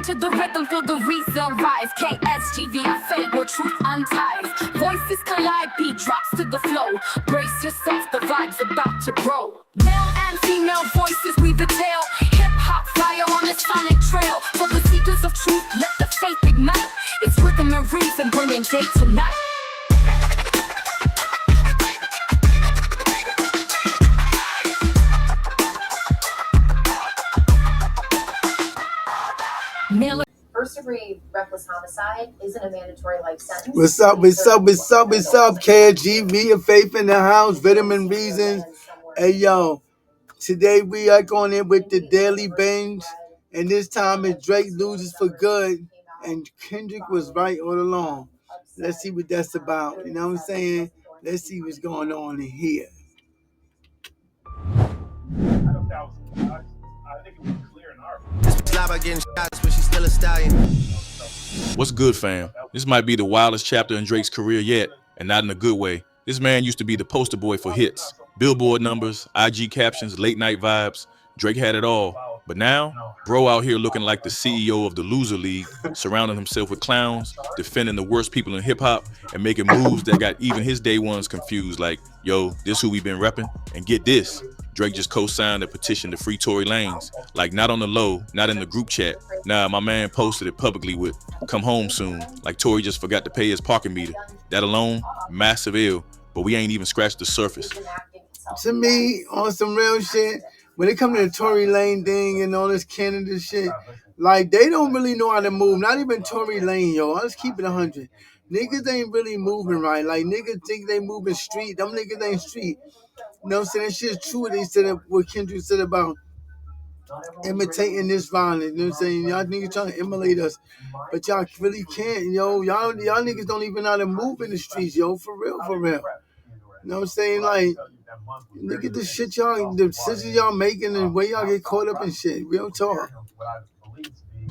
to the rhythm, feel the reason rise. KSGV, fed where truth unties. Voices collide, beat drops to the flow. Brace yourself, the vibe's about to grow. Male and female voices weave the tale. Hip-hop fire on a sonic trail. For the seekers of truth, let the faith ignite. It's rhythm and reason, bringing day to night. First-degree reckless homicide isn't a mandatory life sentence. What's up? KGV and Faith in the house, Vitamin Reasons. Hey, yo, today we are going in with the Daily Binge, and this time it's Drake loses for good, and Kendrick was right all along. Let's see what that's about. You know what I'm saying? Let's see what's going on in here. Getting shots, but she's still a stallion. What's good, fam? This might be the wildest chapter in Drake's career yet, and not in a good way. This man used to be the poster boy for hits, billboard numbers, IG captions, late night vibes. Drake had it all. But now, bro out here looking like the CEO of the loser league, surrounding himself with clowns, defending the worst people in hip hop, and making moves that got even his day ones confused. Like, yo, this who we been repping? And get this, Drake just co-signed a petition to free Tory Lanez. Like, not on the low, not in the group chat. Nah, my man posted it publicly with, "Come home soon." Like Tory just forgot to pay his parking meter. That alone, massive ill, but we ain't even scratched the surface. To me, on some real shit, when it comes to the Tory Lane thing and all this Canada shit, like, they don't really know how to move. Not even Tory Lane, yo. Let's keep it 100. Niggas ain't really moving right. Like, niggas think they moving street. Them niggas ain't street. You know what I'm saying? That shit's true. They said what Kendrick said about imitating this violence. You know what I'm saying? Y'all niggas trying to emulate us, but y'all really can't, yo. Y'all niggas don't even know how to move in the streets, yo. For real, for real. You know what I'm saying? Like, look at the shit the decisions y'all making and the way y'all get caught up in shit. Real talk.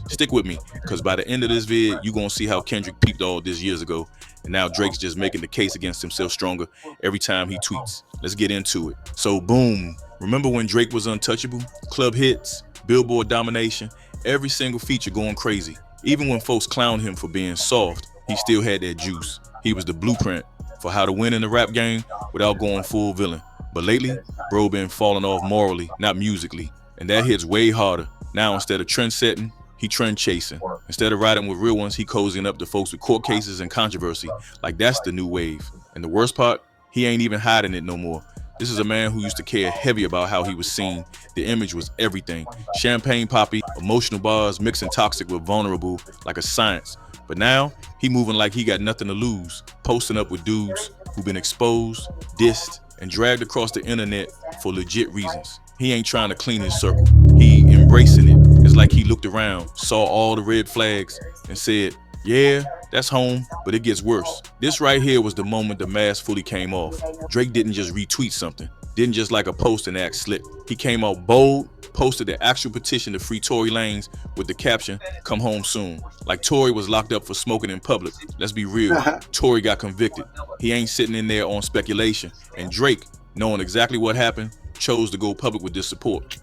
Stick with me, because by the end of this vid, you gonna see how Kendrick peeped all this years ago, and now Drake's just making the case against himself stronger every time he tweets. Let's get into it. So boom, remember when Drake was untouchable? Club hits, billboard domination, every single feature going crazy. Even when folks clowned him for being soft, he still had that juice. He was the blueprint for how to win in the rap game without going full villain. But lately, bro been falling off morally, not musically, and that hits way harder. Now instead of trend setting, he trend chasing. Instead of riding with real ones, he cozying up to folks with court cases and controversy. Like, that's the new wave. And the worst part, he ain't even hiding it no more. This is a man who used to care heavy about how he was seen. The image was everything. Champagne poppy, emotional bars, mixing toxic with vulnerable like a science. But now, he moving like he got nothing to lose, posting up with dudes who've been exposed, dissed, and dragged across the internet for legit reasons. He ain't trying to clean his circle. He embracing it. It's like he looked around, saw all the red flags, and said, yeah, that's home, but it gets worse. This right here was the moment the mask fully came off. Drake didn't just retweet something, didn't just like a post and act slick. He came out bold, posted the actual petition to free Tory Lanez with the caption, "Come home soon." Like Tory was locked up for smoking in public. Let's be real, Tory got convicted. He ain't sitting in there on speculation. And Drake, knowing exactly what happened, chose to go public with this support.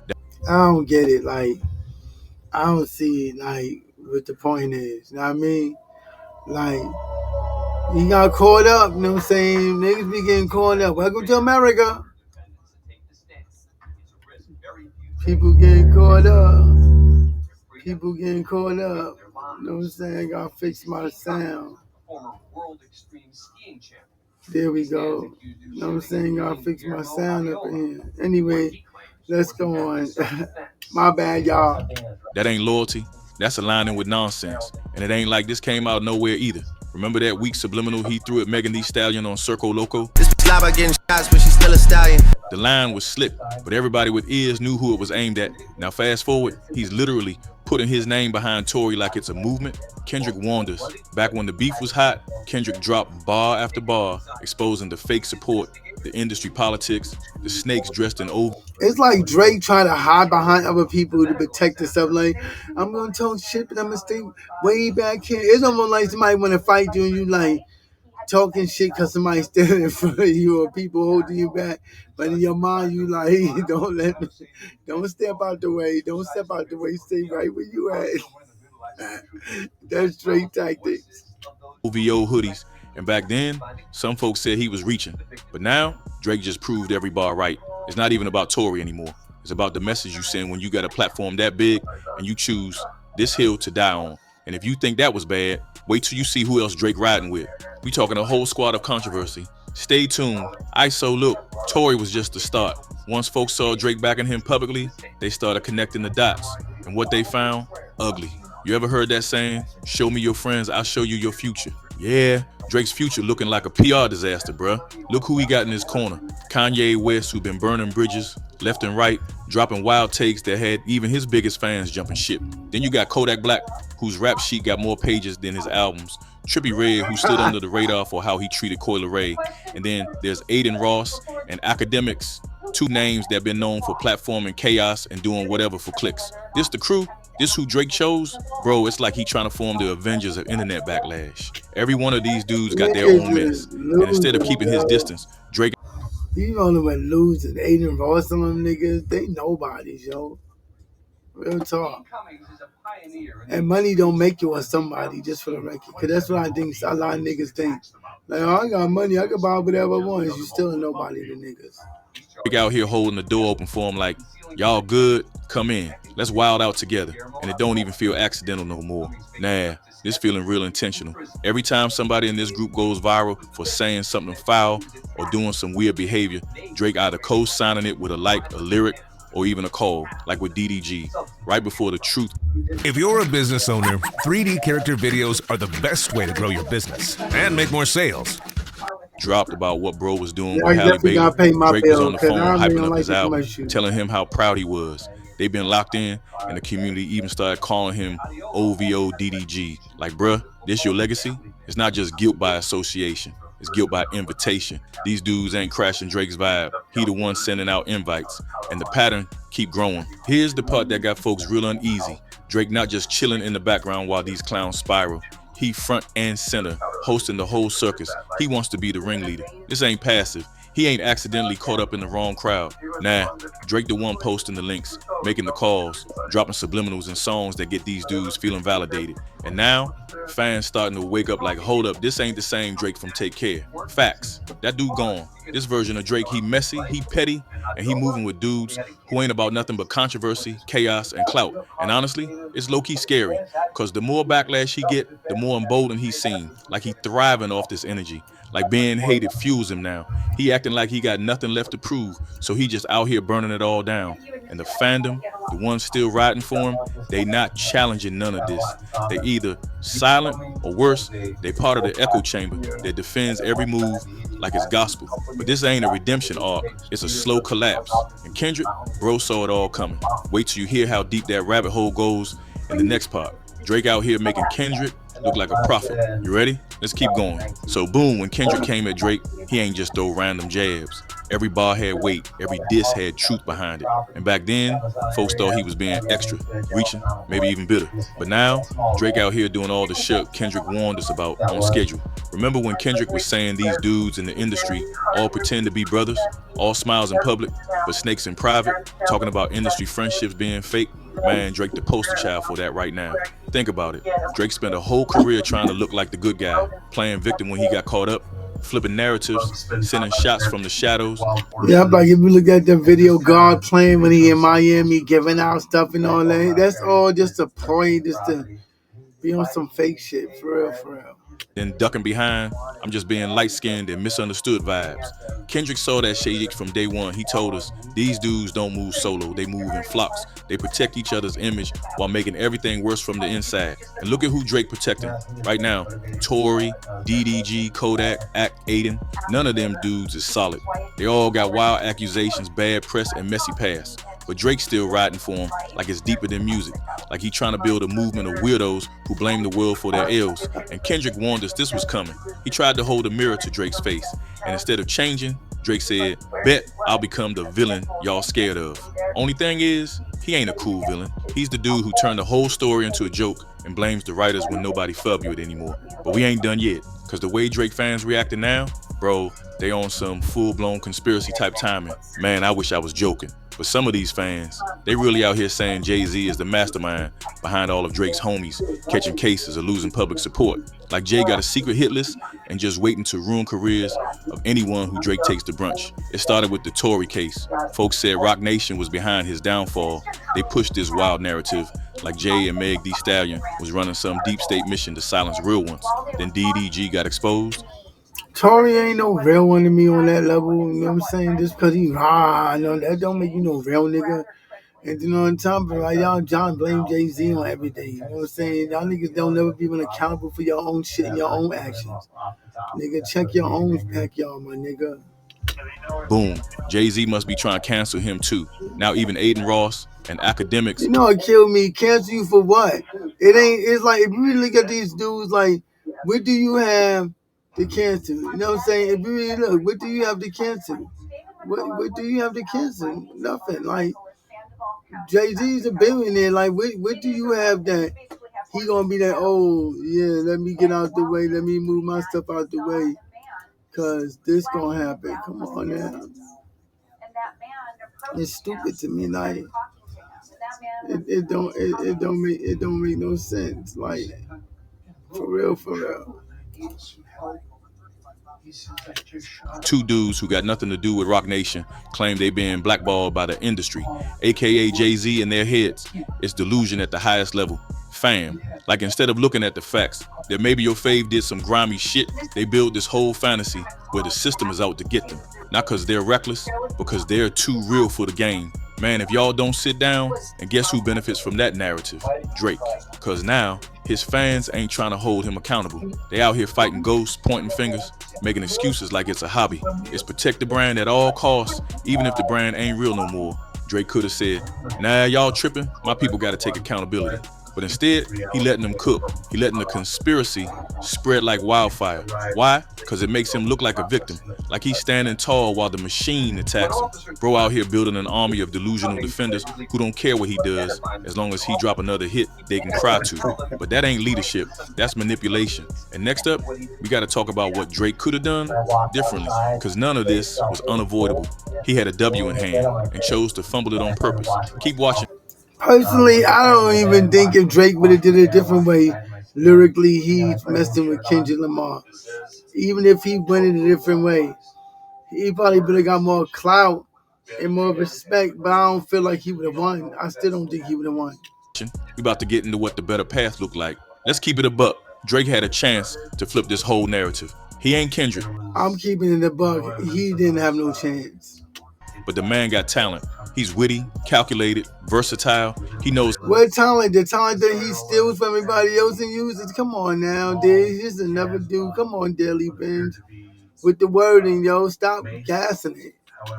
I don't get it. Like, I don't see, like, what the point is. You know what I mean? Like, he got caught up, you know what I'm saying? Niggas be getting caught up. Welcome to America. People getting caught up. People getting caught up. You know what I'm saying? I gotta fix my sound. There we go. You know what I'm saying? Gotta fix my sound up in here. Anyway, let's go on. My bad, y'all. That ain't loyalty. That's aligning with nonsense. And it ain't like this came out of nowhere either. Remember that weak subliminal he threw at Megan Thee Stallion on Circo Loco? This bitch lie about getting shots, but she's still a stallion. The line was slick, but everybody with ears knew who it was aimed at. Now fast forward, he's literally putting his name behind Tory like it's a movement. Kendrick warned us. Back when the beef was hot, Kendrick dropped bar after bar, exposing the fake support, the industry politics, the snakes dressed in oval. It's like Drake trying to hide behind other people to protect himself. Like, I'm gonna talk shit, but I'm gonna stay way back here. It's almost like somebody want to fight you and you like talking shit because somebody's standing in front of you or people holding you back. But in your mind, you like, hey, don't step out the way. Don't step out the way. Stay right where you at. That's straight tactics. OVO hoodies. And back then, some folks said he was reaching. But now, Drake just proved every bar right. It's not even about Tory anymore. It's about the message you send when you got a platform that big and you choose this hill to die on. And if you think that was bad, wait till you see who else Drake riding with. We talking a whole squad of controversy. Stay tuned. ISO, look, Tory was just the start. Once folks saw Drake backing him publicly, they started connecting the dots. And what they found? Ugly. You ever heard that saying? Show me your friends, I'll show you your future. Yeah, Drake's future looking like a PR disaster, bruh. Look who he got in his corner. Kanye West, who been burning bridges left and right, dropping wild takes that had even his biggest fans jumping ship. Then you got Kodak Black, whose rap sheet got more pages than his albums. Trippie Redd, who stood under the radar for how he treated Coi Leray. And then there's Aiden Ross and Academics, two names that been known for platforming chaos and doing whatever for clicks. This the crew? This who Drake chose? Bro, it's like he trying to form the Avengers of internet backlash. Every one of these dudes got their own mess. And instead of keeping his distance, Drake... These only went losing. Aiden Ross and them niggas, they nobodies, yo. Real talk. And money don't make you a somebody, just for the record. Because that's what I think a lot of niggas think. Like, oh, I got money, I can buy whatever I want. You still a nobody to niggas. Drake out here holding the door open for him like, y'all good? Come in. Let's wild out together. And it don't even feel accidental no more. Nah, this feeling real intentional. Every time somebody in this group goes viral for saying something foul or doing some weird behavior, Drake either co-signing it with a like, a lyric, or even a call, like with DDG, right before the truth. If you're a business owner, 3D character videos are the best way to grow your business and make more sales. Dropped about what bro was doing Yeah, with I Halle definitely Bailey. gotta pay my Drake was bill, on the 'cause phone I don't even hyping up like his the album, commercial. telling him how proud he was. They've been locked in, and the community even started calling him OVO DDG. Like, bruh, this your legacy? It's not just guilt by association. It's guilt by invitation. These dudes ain't crashing Drake's vibe. He the one sending out invites. And the pattern keep growing. Here's the part that got folks real uneasy. Drake not just chilling in the background while these clowns spiral. He front and center, hosting the whole circus. He wants to be the ringleader. This ain't passive. He ain't accidentally caught up in the wrong crowd. Nah, Drake the one posting the links, making the calls, dropping subliminals and songs that get these dudes feeling validated. And now, fans starting to wake up like, hold up, this ain't the same Drake from Take Care. Facts. That dude gone. This version of Drake, he messy, he petty, and he moving with dudes who ain't about nothing but controversy, chaos, and clout. And honestly, it's low-key scary, because the more backlash he get, the more emboldened he seem, like he thriving off this energy. Like being hated fuels him now. He acting like he got nothing left to prove, so he just out here burning it all down. And the fandom, the ones still riding for him, they not challenging none of this. They either silent or worse, they part of the echo chamber that defends every move like it's gospel. But this ain't a redemption arc, it's a slow collapse. And Kendrick, bro saw it all coming. Wait till you hear how deep that rabbit hole goes in the next part. Drake out here making Kendrick look like a prophet. You ready? Let's keep going. So boom, when Kendrick came at Drake, he ain't just throw random jabs. Every bar had weight, every diss had truth behind it. And back then, folks thought he was being extra, reaching, maybe even bitter. But now, Drake out here doing all the shit Kendrick warned us about on schedule. Remember when Kendrick was saying these dudes in the industry all pretend to be brothers, all smiles in public, but snakes in private, talking about industry friendships being fake? Man, Drake the poster child for that right now. Think about it. Drake spent a whole career trying to look like the good guy, playing victim when he got caught up, flipping narratives, sending shots from the shadows. Yeah, I'm like, if you look at the video God playing when he in Miami, giving out stuff and all that, that's all just a ploy, just to be on some fake shit, for real, for real. Then ducking behind, I'm just being light-skinned and misunderstood vibes. Kendrick saw that shade from day one. He told us, these dudes don't move solo, they move in flocks. They protect each other's image while making everything worse from the inside. And look at who Drake protecting right now. Tory, DDG, Kodak, Act, Aiden. None of them dudes is solid. They all got wild accusations, bad press, and messy past. But Drake's still riding for him like it's deeper than music, like he trying to build a movement of weirdos who blame the world for their ills. And Kendrick warned us this was coming. He tried to hold a mirror to Drake's face, and instead of changing, Drake said, bet I'll become the villain y'all scared of. Only thing is, he ain't a cool villain. He's the dude who turned the whole story into a joke and blames the writers when nobody fub you it anymore. But we ain't done yet, because the way Drake fans reacting now, bro, they on some full-blown conspiracy type timing. Man, I wish I was joking. But some of these fans, they really out here saying Jay-Z is the mastermind behind all of Drake's homies catching cases or losing public support. Like Jay got a secret hit list and just waiting to ruin careers of anyone who Drake takes to brunch. It started with the Tory case. Folks said Roc Nation was behind his downfall. They pushed this wild narrative like Jay and Meg Thee Stallion was running some deep state mission to silence real ones. Then DDG got exposed. Tory ain't no real one to me on that level. You know what I'm saying? Just because he no, that don't make you no real nigga. And you know, on top of it, like y'all John blame Jay-Z on everything. You know what I'm saying? Y'all niggas don't never be even accountable for your own shit and your own actions. Nigga, check your own backyard, my nigga. Boom. Jay-Z must be trying to cancel him too. Now even Aiden Ross and academics. You know it killed me. Cancel you for what? It's like, if you really look at these dudes, like, what do you have to cancel? You know what I'm saying? If you really look, what do you have to cancel? What do you have to cancel? Nothing. Like, Jay-Z's a billionaire. Like, what do you have that he gonna be like, oh, yeah, let me get out the way. Let me move my stuff out the way. Because this gonna happen. Come on now. It's stupid to me. Like, it don't make no sense. Like, for real. Two dudes who got nothing to do with Roc Nation claim they been blackballed by the industry, aka Jay-Z and their heads. It's delusion at the highest level. Fam, like instead of looking at the facts, that maybe your fave did some grimy shit, they build this whole fantasy where the system is out to get them. Not because they're reckless, because they're too real for the game. Man, if y'all don't sit down, and guess who benefits from that narrative? Drake. Because now, his fans ain't trying to hold him accountable. They out here fighting ghosts, pointing fingers, making excuses like it's a hobby. It's protect the brand at all costs, even if the brand ain't real no more. Drake could have said, nah, y'all tripping, my people gotta take accountability. But instead, he letting them cook. He letting the conspiracy spread like wildfire. Why? Because it makes him look like a victim. Like he's standing tall while the machine attacks him. Bro out here building an army of delusional defenders who don't care what he does. As long as he drop another hit, they can cry to. But that ain't leadership. That's manipulation. And next up, we got to talk about what Drake could have done differently. Because none of this was unavoidable. He had a W in hand and chose to fumble it on purpose. Keep watching. Personally, I don't even think if Drake would have did it a different way, lyrically, he's messing with Kendrick Lamar. Even if he went in a different way, he probably would have got more clout and more respect, but I don't feel like he would have won. I still don't think he would have won. We about to get into what the better path looked like. Let's keep it a buck. Drake had a chance to flip this whole narrative. He ain't Kendrick. I'm keeping it a buck. He didn't have no chance. But the man got talent. He's witty, calculated, versatile. He knows what talent? The talent that he steals from everybody else and uses. Come on now, dude. He's just another dude. Come on, Daily Binge. With the wording, yo. Stop gassing it.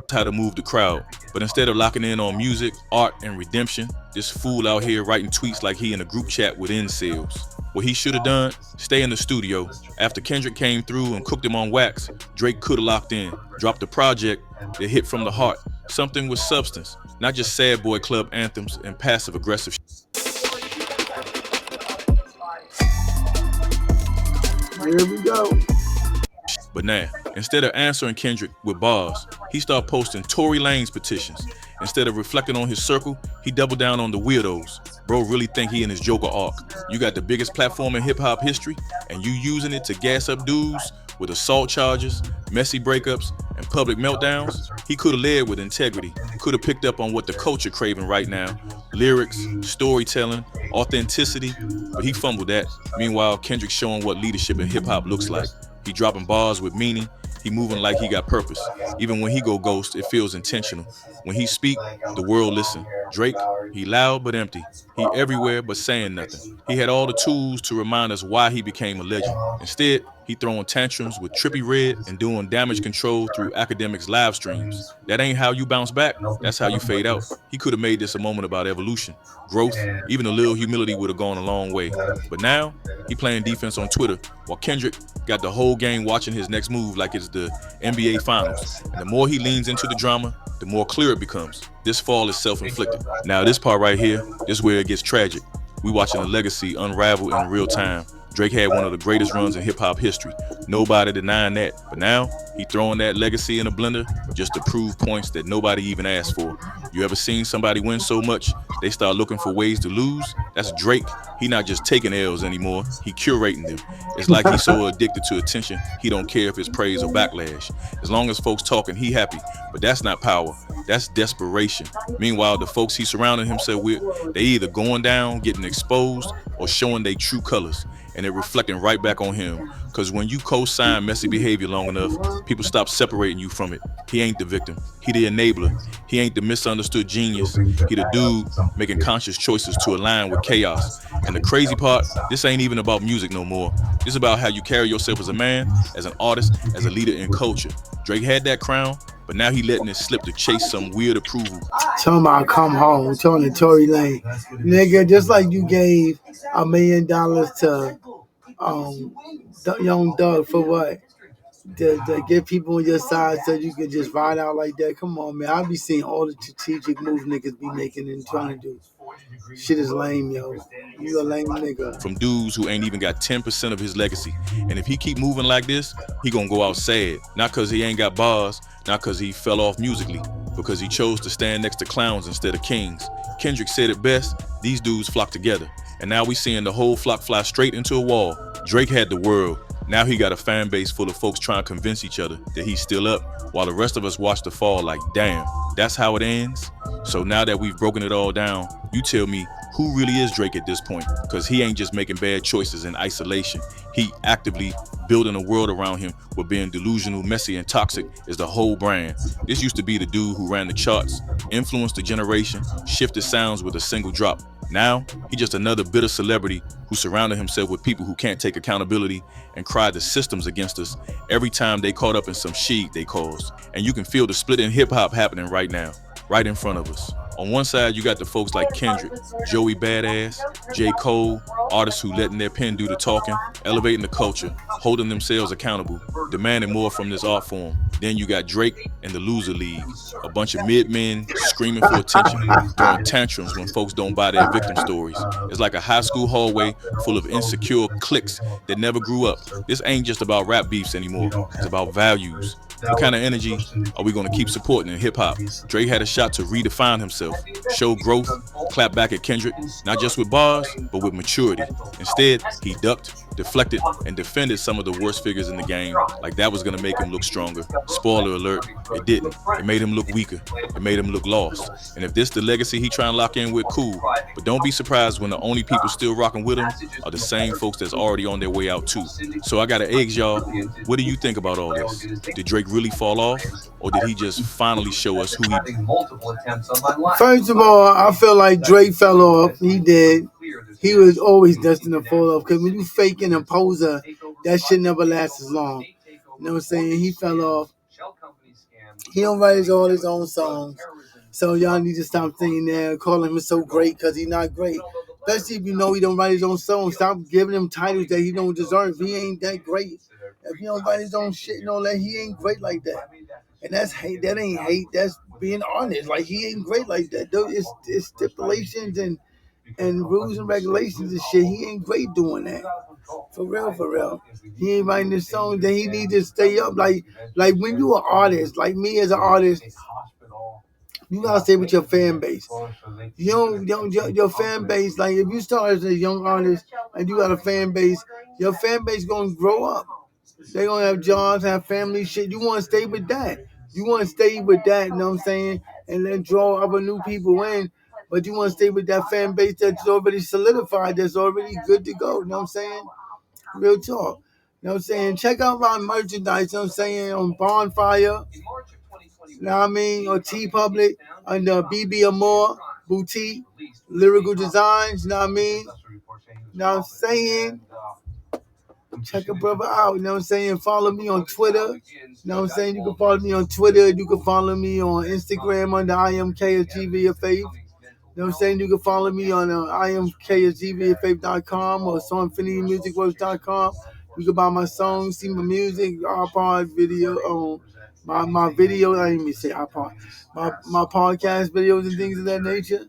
How to move the crowd. But instead of locking in on music, art, and redemption, this fool out here writing tweets like he in a group chat with incels. What he should have done, stay in the studio. After Kendrick came through and cooked him on wax, Drake could have locked in, dropped a project that hit from the heart, something with substance, not just sad boy club anthems and passive aggressive Here we go. But now, instead of answering Kendrick with bars, he started posting Tory Lanez petitions. Instead of reflecting on his circle, he doubled down on the weirdos. Bro really think he in his Joker arc. You got the biggest platform in hip-hop history, and you using it to gas up dudes with assault charges, messy breakups, and public meltdowns? He could have led with integrity, could have picked up on what the culture craving right now. Lyrics, storytelling, authenticity, but he fumbled that. Meanwhile, Kendrick showing what leadership in hip-hop looks like. He dropping bars with meaning. He moving like he got purpose. Even when he go ghost, it feels intentional. When he speak, the world listen. Drake, he loud but empty. He everywhere but saying nothing. He had all the tools to remind us why he became a legend. Instead, he throwing tantrums with Trippie Redd and doing damage control through academics' live streams. That ain't how you bounce back. That's how you fade out. He could have made this a moment about evolution, growth, even a little humility would have gone a long way. But now, he playing defense on Twitter, while Kendrick got the whole game watching his next move like it's the NBA Finals. And the more he leans into the drama, the more clear it becomes. This fall is self-inflicted. Now this part right here, this is where it gets tragic. We watching a legacy unravel in real time. Drake had one of the greatest runs in hip-hop history. Nobody denying that. But now, he throwing that legacy in a blender just to prove points that nobody even asked for. You ever seen somebody win so much, they start looking for ways to lose? That's Drake. He not just taking L's anymore, he curating them. It's like he's so addicted to attention, he don't care if it's praise or backlash. As long as folks talking, he happy. But that's not power, that's desperation. Meanwhile, the folks he surrounded himself with, they either going down, getting exposed, or showing their true colors. And it reflecting right back on him. Because when you co-sign messy behavior long enough, people stop separating you from it. He ain't the victim. He the enabler. He ain't the misunderstood genius. He the dude making conscious choices to align with chaos. And the crazy part, this ain't even about music no more. This about how you carry yourself as a man, as an artist, as a leader in culture. Drake had that crown, but now he letting it slip to chase some weird approval. Talking about come home, talking to Tory Lane. Nigga, just like you gave $1 million to Young Doug for what? To get people on your side so you can just ride out like that. Come on, man. I be seeing all the strategic moves niggas be making and trying to do. Shit is lame, yo. You a lame nigga. From dudes who ain't even got 10% of his legacy. And if he keep moving like this, he gonna go out sad. Not cause he ain't got bars, not cause he fell off musically, because he chose to stand next to clowns instead of kings. Kendrick said it best, these dudes flock together. And now we seeing the whole flock fly straight into a wall. Drake had the world. Now he got a fan base full of folks trying to convince each other that he's still up, while the rest of us watch the fall like, damn, that's how it ends? So now that we've broken it all down, you tell me, who really is Drake at this point? Because he ain't just making bad choices in isolation. He actively building a world around him where being delusional, messy, and toxic is the whole brand. This used to be the dude who ran the charts, influenced the generation, shifted sounds with a single drop. Now, he just another bitter celebrity who surrounded himself with people who can't take accountability and cried the systems against us every time they caught up in some shit they caused. And you can feel the split in hip-hop happening right now, right in front of us. On one side, you got the folks like Kendrick, Joey Badass, J. Cole, artists who letting their pen do the talking, elevating the culture, holding themselves accountable, demanding more from this art form. Then you got Drake and the Loser League, a bunch of mid-men screaming for attention, throwing tantrums when folks don't buy their victim stories. It's like a high school hallway full of insecure cliques that never grew up. This ain't just about rap beefs anymore, it's about values. What kind of energy are we going to keep supporting in hip-hop? Drake had a shot to redefine himself, show growth, clap back at Kendrick, not just with bars, but with maturity. Instead, he ducked, deflected, and defended some of the worst figures in the game, like that was going to make him look stronger. Spoiler alert, it didn't. It made him look weaker. It made him look lost. And if this the legacy he trying to lock in with, cool. But don't be surprised when the only people still rocking with him are the same folks that's already on their way out too. So I gotta eggs y'all, what do you think about all this? Did Drake really fall off? Or did he just finally show us who he... First of all, I feel like Drake fell off. He did. He was always destined to fall off. Because when you faking a poser, that shit never lasts as long. You know what I'm saying? He fell off. He don't write all his own songs. So y'all need to stop saying that, calling him so great because he's not great. Especially if you know he don't write his own songs. Stop giving him titles that he don't deserve. He ain't that great. If he don't write his own shit and all that, he ain't great like that. And that's hate. That ain't hate. That's being honest. Like, he ain't great like that. It's stipulations and rules and regulations and shit. He ain't great doing that. For real, for real. He ain't writing this song. Then he need to stay up. Like when you an artist, like me as an artist, you gotta stay with your fan base. Your fan base, like if you start as a young artist and you got a fan base, your fan base gonna grow up. They gonna have jobs, have family shit. You wanna stay with that. You wanna stay with that, you know what I'm saying? And then draw other new people in. But you wanna stay with that fan base that's already solidified, that's already good to go, you know what I'm saying? Real talk. You know what I'm saying? Check out my merchandise, you know what I'm saying, on Bonfire. You know what I mean? Or T Public, under BB Amore, Boutique, Lyrical Designs, you know what I mean? You know what I'm saying? Check a brother out, you know what I'm saying? Follow me on Twitter. You know what I'm saying? You can follow me on Twitter. You can follow me on Instagram under IMKSGV of Faith. You know what I'm saying? You can follow me on IMKSGVoffaith.com or SongFinityMusicWorks.com. You can buy my songs, see my music, iPod video, my video, I didn't even say iPod, my podcast videos and things of that nature.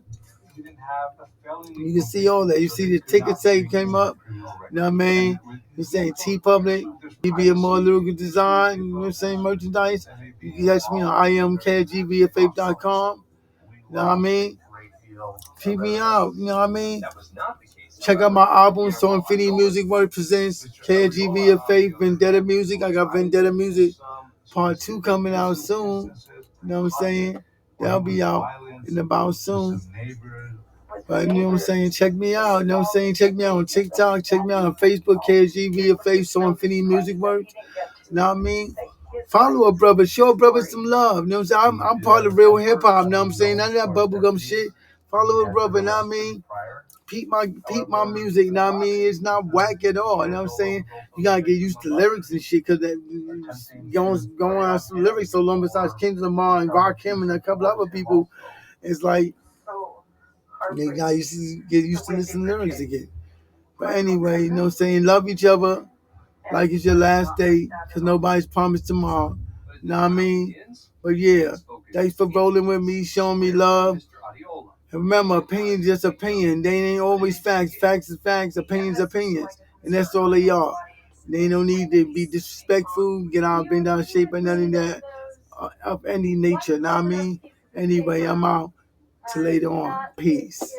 You can see all that. You see the ticket tape came up. You know what I mean? You're saying T Public, GV more lyrical design, you know what I'm saying? Merchandise. You can catch me on imkgvfaith.com. You know what I mean? Keep me out, you know what I mean? Check out my album, So Infinity Music World presents KGV of Faith, Vendetta Music. I got Vendetta Music Part 2 coming out soon. You know what I'm saying? That'll be out in about soon. But you know what I'm saying? Check me out. You know what I'm saying? Check me out on TikTok. Check me out on Facebook, KGV of Faith, So Infinity Music World. You know what I mean? Follow a brother. Show a brother some love. You know what I'm saying? I'm part of real hip hop. You know what I'm saying? None of that bubblegum shit. Follow a brother. You know what I mean? Peep my music, you know what I mean? It's not whack at all, you know what I'm saying? You gotta get used to lyrics and shit, cause going on some lyrics so long besides Kendrick Lamar and Rakim and a couple other people, it's like they got used to get used to listening to lyrics again. But anyway, you know what I'm saying? Love each other like it's your last day, cause nobody's promised tomorrow. You know what I mean? But yeah, thanks for rolling with me, showing me love. And remember, opinions just opinion. They ain't always facts. Facts is facts. Opinions opinions. And that's all they are. They don't need to be disrespectful, get out, bend out of shape, or nothing that of any nature. Know what I mean? Anyway, I'm out. Till later on. Peace.